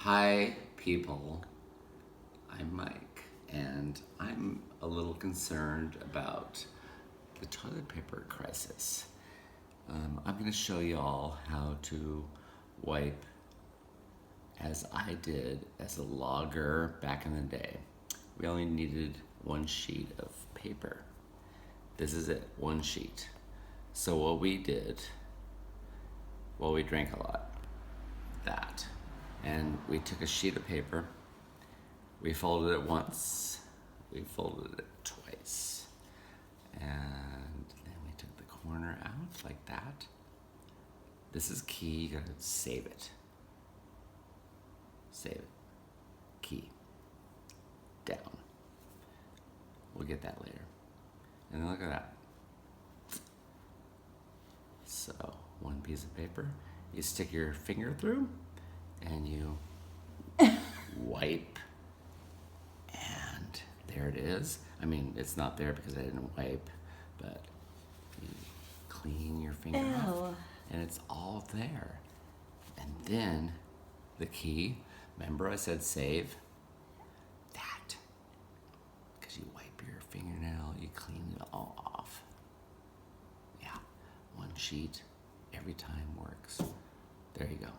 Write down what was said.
Hi, people. I'm Mike, and I'm a little concerned about the toilet paper crisis. I'm going to show you all how to wipe as I did as a logger back in the day. We only needed one sheet of paper. This is it, one sheet. So what we did, well, we drank a lot, that. And we took a sheet of paper, we folded it once, we folded it twice, and then we took the corner out like that. This is key, you gotta save it. Save it. Key. Down. We'll get that later. And then look at that. So, one piece of paper, you stick your finger through, and you wipe, and there it is. I mean, it's not there because I didn't wipe, but you clean your finger off, and it's all there. And then the key, remember I said save? That. Because you wipe your fingernail, you clean it all off. Yeah, one sheet every time works. There you go.